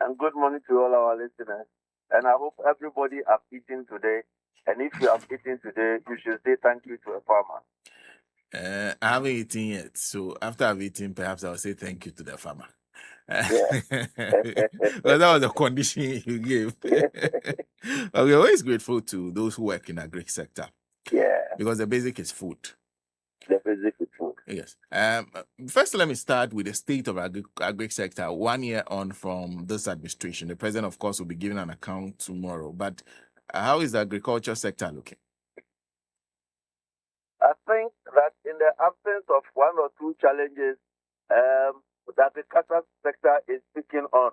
and good morning to all our listeners. And I hope everybody have eaten today. And if you have eaten today, you should say thank you to a farmer. I haven't eaten yet, so after I've eaten, perhaps I'll say thank you to the farmer. Yeah. Well, that was the condition you gave. But we're always grateful to those who work in the agric sector Yeah. because the basic is food. The basic is food. Yes. First, let me start with the state of agric sector 1 year on from this administration. The president, of course, will be giving an account tomorrow. But how is the agriculture sector looking? I think that in the absence of one or two challenges, that the agriculture sector is picking on.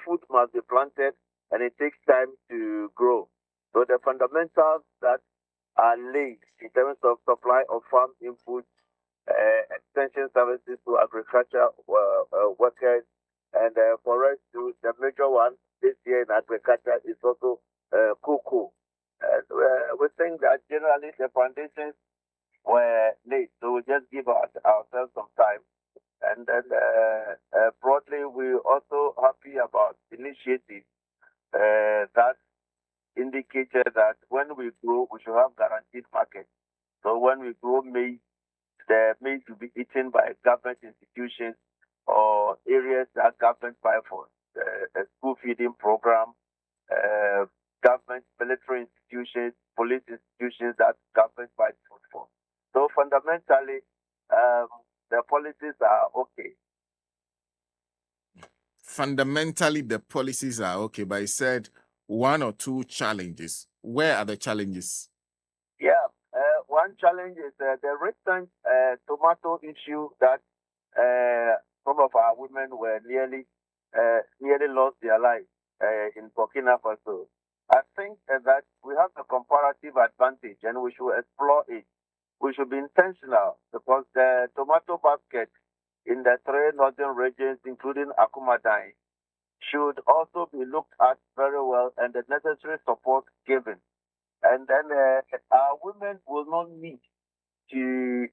Food must be planted and it takes time to grow. So the fundamentals that are laid in terms of supply of farm inputs, extension services to agriculture workers, and for us, the major one this year in agriculture is also cocoa. And we think that generally the foundations were late, so we just give ourselves some time. And then broadly, we're also happy about initiatives that indicated that when we grow, we should have guaranteed market. So when we grow maize, the maize will be eaten by government institutions or areas that government buy for. A school feeding program, uh, government military institutions, police institutions that government buys food for. So fundamentally, um, the policies are okay. Fundamentally, the policies are okay, but I said one or two challenges. Where are the challenges? Yeah, one challenge is the recent tomato issue that some of our women were nearly lost their lives in Burkina Faso. I think that we have a comparative advantage and we should explore it. We should be intentional because the tomato basket in the three northern regions, including Akumadai, should also be looked at very well and the necessary support given. And then our women will not need to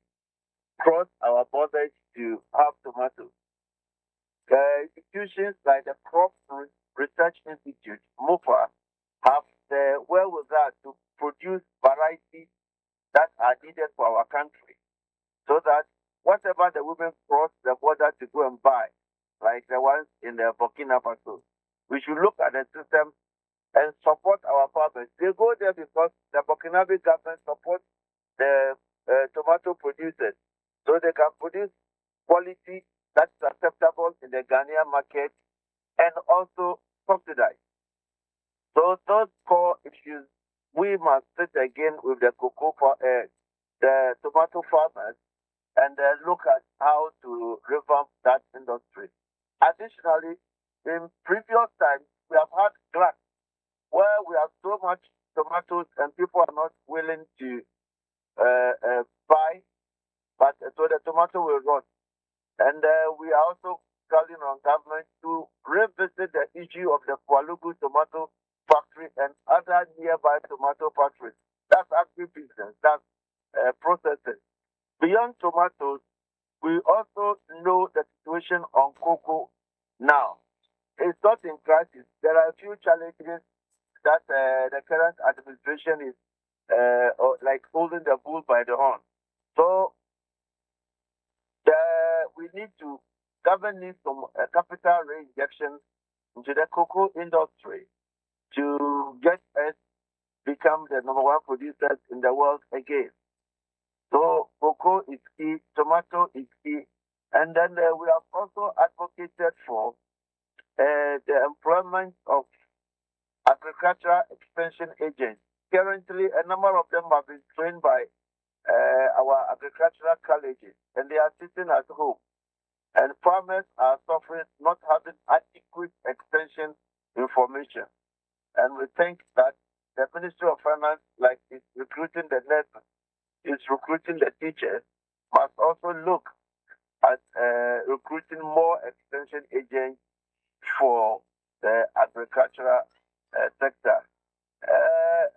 cross our borders to have tomatoes. Institutions like the Crop Research Institute, MOFA, have the wherewithal to produce varieties that are needed for our country so that whatever the women cross the border to go and buy, like the ones in the Burkina Faso, we should look at the system and support our farmers. They go there because the Burkinabe government supports the tomato producers so they can produce quality that's acceptable in the Ghanaian market and also subsidize. So those core issues, we must sit again with the the tomato farmers and look at how to revamp that industry. Additionally, in previous times, we have had glut where we have so much tomatoes and people are not willing to buy, but so the tomato will rot. And we are also calling on government to revisit the issue of the Kwalugu tomato factory and other nearby tomato factories. That's agribusiness, that's processing. Beyond tomatoes, we also know the situation on cocoa now. It's not in crisis. There are a few challenges that the current administration is like holding the bull by the horn. So we need to government needs some capital reinjection into the cocoa industry to get us become the number one producers in the world again. So cocoa is key, tomato is key, and then we have also advocated for the employment of agricultural extension agents. Currently, a number of them have been trained by our agricultural colleges, and they are sitting at home. And farmers are suffering not having adequate extension information. And we think that the Ministry of Finance, like is recruiting the nurses, is recruiting the teachers, must also look at recruiting more extension agents for the agricultural sector.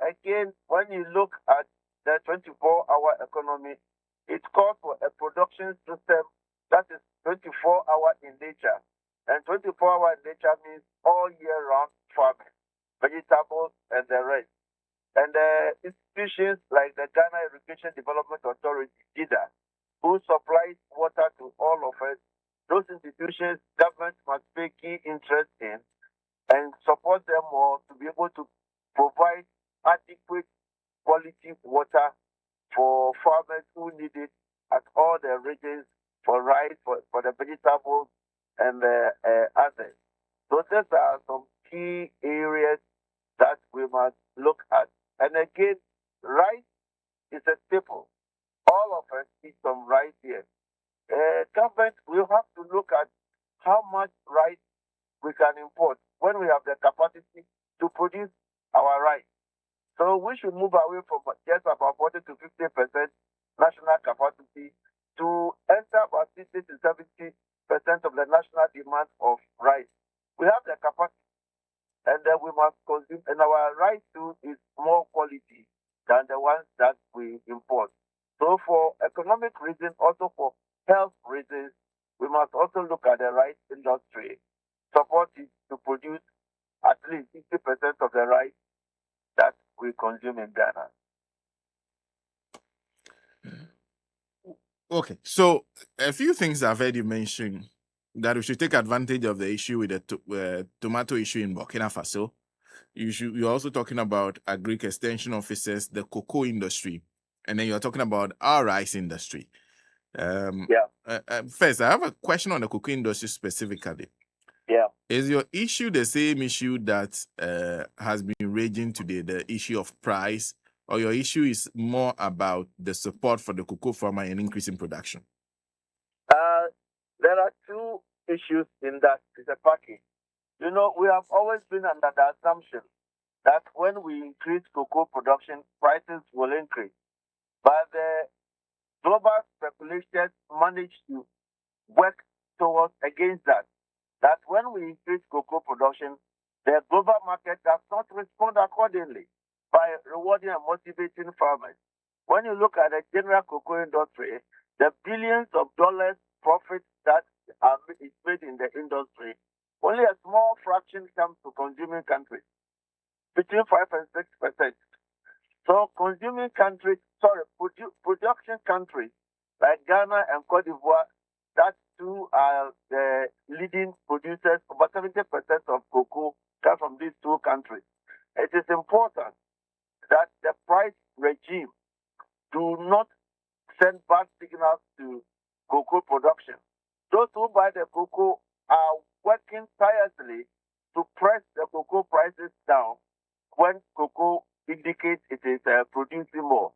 Again, when you look at the 24-hour economy, it calls for a production system that is 24 hours in nature. And 24-hour in nature means all year round farming, vegetables, and the rest. And institutions like the Ghana Irrigation Development Authority, GIDA, who supplies water to all of us, those institutions government must pay key interest in and support them more to be able to provide adequate quality water for farmers who need it at all the regions for rice, for the vegetables, and the others. So these are some key areas that we must look at. And again, rice is a staple. All of us eat some rice here. Government will have to look at how much rice we can import when we have the capacity to produce our rice. So we should move away from just about 40 to 50% national capacity to enter about 60 to 70% of the national demand of rice. We have the capacity, and then we must consume, and our rice too is more quality than the ones that we import. So for economic reasons, also for health reasons, we must also look at the rice industry, support it to produce at least 60% of the rice that we consume in Ghana. Okay, so a few things I've heard you mention that we should take advantage of the issue with the tomato issue in Burkina Faso. You're also talking about agric extension officers, the cocoa industry, and then you're talking about our rice industry. First, I have a question on the cocoa industry specifically. Yeah. Is your issue the same issue that has been raging today, the issue of price, or your issue is more about the support for the cocoa farmer and increasing production? There are two issues in that. It's a package. You know, we have always been under the assumption that when we increase cocoa production, prices will increase. But the global speculators managed to work towards against that. That when we increase cocoa production, the global market does not respond accordingly by rewarding and motivating farmers. When you look at the general cocoa industry, the billions of dollars profit that is made in the industry, only a small fraction comes to consuming countries, between 5 and 6%. So consuming countries, production countries like Ghana and Cote d'Ivoire, that two are the leading producers. About 70% of cocoa come from these two countries. It is important that the price regime do not send bad signals to cocoa production. Those who buy the cocoa are working tirelessly to press the cocoa prices down when cocoa indicates it is producing more.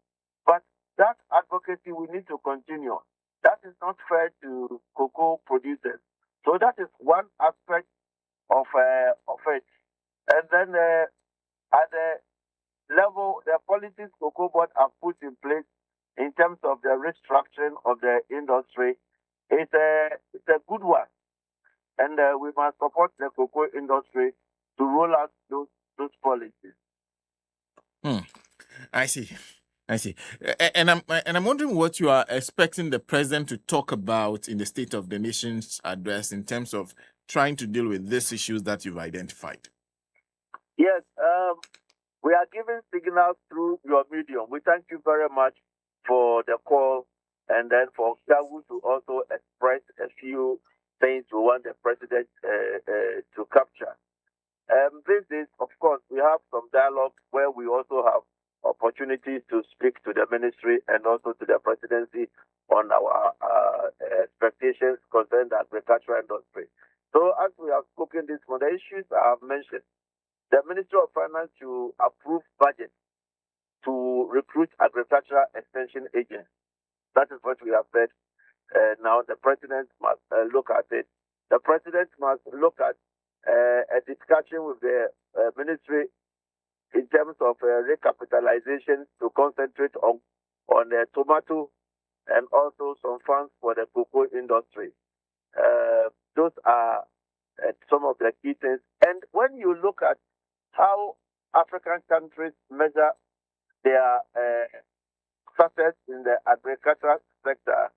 But that advocacy we need to continue. That is not fair to cocoa producers. So that is one aspect of it. And then at the level, the policies Cocoa Board have put in place in terms of the restructuring of the industry, it's a good one. And we must support the cocoa industry to roll out those policies. I see. And I'm wondering what you are expecting the president to talk about in the State of the Nation's address in terms of trying to deal with these issues that you've identified. Yes, we are giving signals through your medium. We thank you very much for the call, and then for Gawu to also express a few things we want the president to capture. This is, of course, we have some dialogue where we also have opportunities to speak to the ministry and also to the presidency on our expectations concerning the agricultural industry. So as we have spoken this morning, the issues I have mentioned, the Ministry of Finance to approve budget to recruit agricultural extension agents. That is what we have said. Now the president must look at it. The president must look at a discussion with the ministry in terms of recapitalization to concentrate on the tomato and also some funds for the cocoa industry. Those are some of the key things. And when you look at how African countries measure their success in the agricultural sector,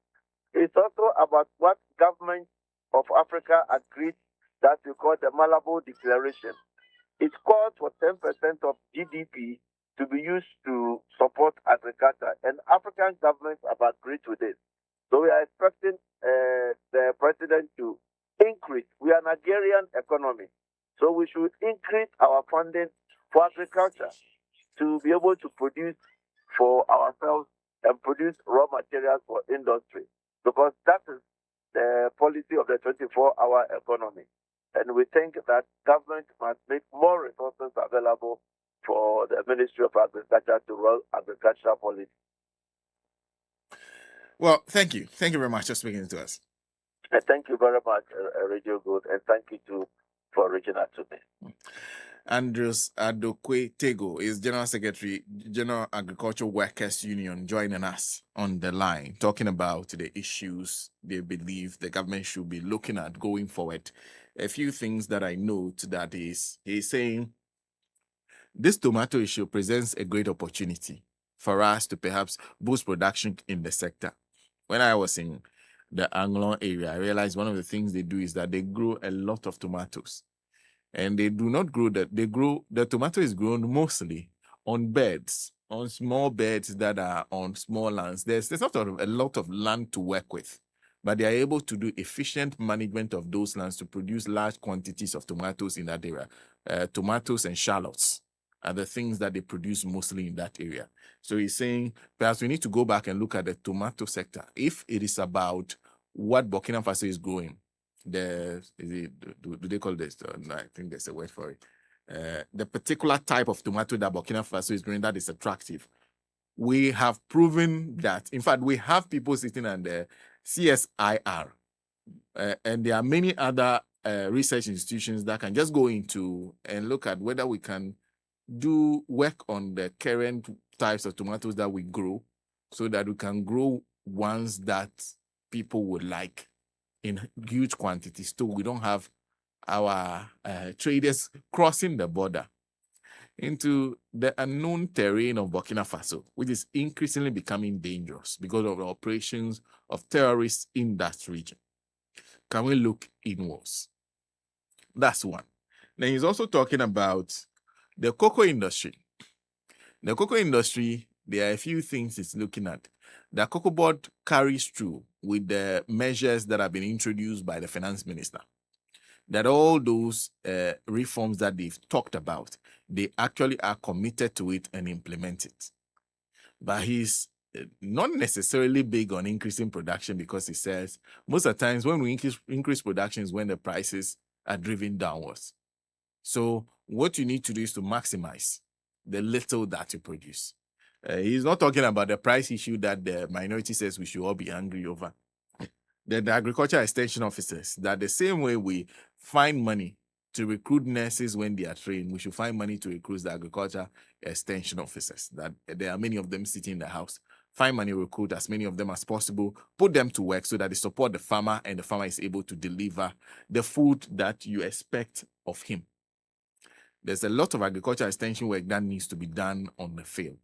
it's also about what governments of Africa agreed that we call the Malabo Declaration. It calls for 10% of GDP to be used to support agriculture, and African governments have agreed to this. So we are expecting the president to increase. We are an agrarian economy, so we should increase our funding for agriculture to be able to produce for ourselves and produce raw materials for industry, because that is the policy of the 24-hour economy. And we think that government must make more resources available for the Ministry of Agriculture to run agricultural policy. Well, thank you. Thank you very much for speaking to us. Thank you very much, Radio Good, and thank you too for reaching out to me. Andrews Adokwe Tego is General Secretary, General Agricultural Workers Union, joining us on the line, talking about the issues they believe the government should be looking at going forward. A few things that I note that is, he's saying this tomato issue presents a great opportunity for us to perhaps boost production in the sector. When I was in the Anglon area, I realized one of the things they do is that they grow a lot of tomatoes. And they do not grow that. The tomato is grown mostly on beds, on small beds that are on small lands. There's not a lot of land to work with, but they are able to do efficient management of those lands to produce large quantities of tomatoes in that area. Tomatoes and shallots are the things that they produce mostly in that area. So he's saying perhaps we need to go back and look at the tomato sector. If it is about what Burkina Faso is growing, do they call this? No, I think there's a word for it. The particular type of tomato that Burkina Faso is growing that is attractive. We have proven that. In fact, we have people sitting on the CSIR, and there are many other research institutions that can just go into and look at whether we can do work on the current types of tomatoes that we grow, so that we can grow ones that people would like in huge quantities too. We don't have our traders crossing the border into the unknown terrain of Burkina Faso, which is increasingly becoming dangerous because of the operations of terrorists in that region. Can we look inwards? That's one. Then he's also talking about the cocoa industry. The cocoa industry, there are a few things it's looking at. The Cocoa Board carries through with the measures that have been introduced by the finance minister. That all those reforms that they've talked about, they actually are committed to it and implement it. But he's not necessarily big on increasing production, because he says most of the times when we increase production is when the prices are driven downwards. So what you need to do is to maximize the little that you produce. He's not talking about the price issue that the minority says we should all be angry over. The agriculture extension officers, that the same way we find money to recruit nurses when they are trained, we should find money to recruit the agriculture extension officers. That there are many of them sitting in the house. Find money, recruit as many of them as possible, put them to work so that they support the farmer and the farmer is able to deliver the food that you expect of him. There's a lot of agriculture extension work that needs to be done on the field.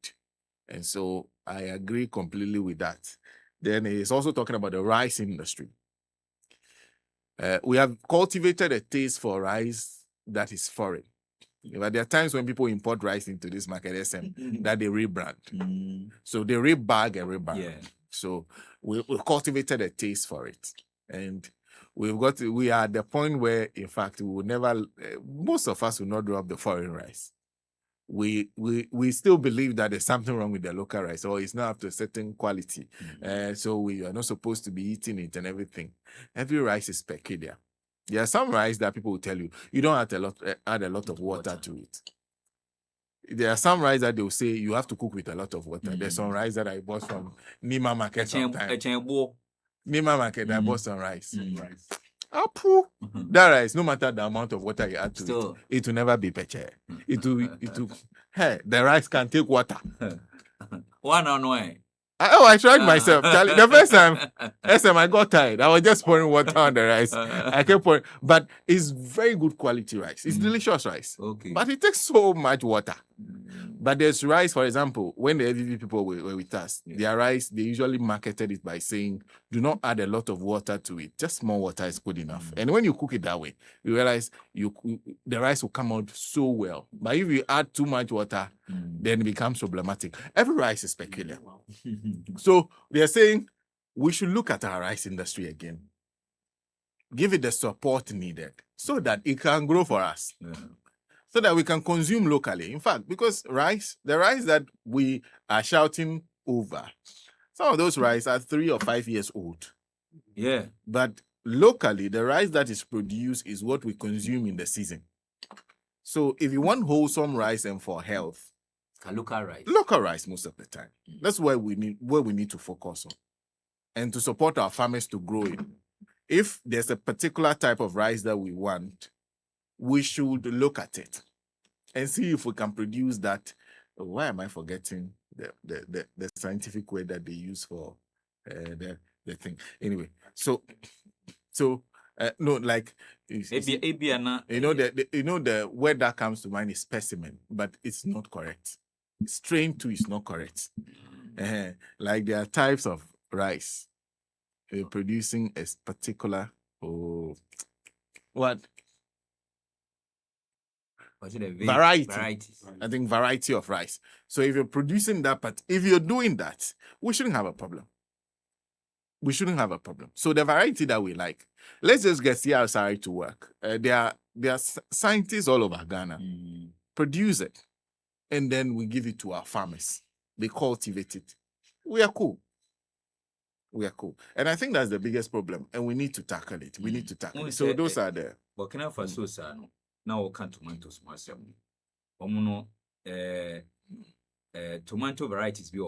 And so I agree completely with that. Then he's also talking about the rice industry. We have cultivated a taste for rice that is foreign. But there are times when people import rice into this market SM that they rebrand. So they rebag and rebrand. Yeah. So we've cultivated a taste for it. And we are at the point where, in fact, we will never, most of us will not drop the foreign rice. We still believe that there's something wrong with the local rice, or it's not up to a certain quality. So we are not supposed to be eating it and everything. Every rice is peculiar. There are some rice that people will tell you, you don't add a lot of water to it. There are some rice that they will say you have to cook with a lot of water. There's some rice that I bought from Nima Market sometimes. Nima Market, I bought some rice. That rice, no matter the amount of water you add to it will never be peche. Hey, the rice can take water. I tried myself. Charlie, the first time, I got tired. I was just pouring water on the rice. I kept pouring, but it's very good quality rice. It's delicious rice. Okay. But it takes so much water. But there's rice, for example, when the AVP people were with us, their rice, they usually marketed it by saying, do not add a lot of water to it. Just small water is good enough. And when you cook it that way, you realize the rice will come out so well. But if you add too much water, then it becomes problematic. Every rice is peculiar. So they're saying we should look at our rice industry again. Give it the support needed so that it can grow for us. So that we can consume locally. In fact, because the rice that we are shouting over, some of those rice are 3 or 5 years old. Yeah. But locally, the rice that is produced is what we consume in the season. So if you want wholesome rice and for health, local rice most of the time. That's where we need to focus on. And to support our farmers to grow it. If there's a particular type of rice that we want, we should look at it and see if we can produce that. Why am I forgetting the scientific word that they use for the thing? Anyway, so no, like the word that comes to mind is specimen, but it's not correct. Strain too is not correct. Like there are types of rice producing a particular variety. I think variety of rice. So if you're producing that, but if you're doing that, we shouldn't have a problem. So the variety that we like, let's just get CRSI to work. There are scientists all over Ghana. Produce it, and then we give it to our farmers. They cultivate it. We are cool. And I think that's the biggest problem, and we need to tackle it. So those are the... Burkina Faso, now we can tomatoes myself. Tomato varieties be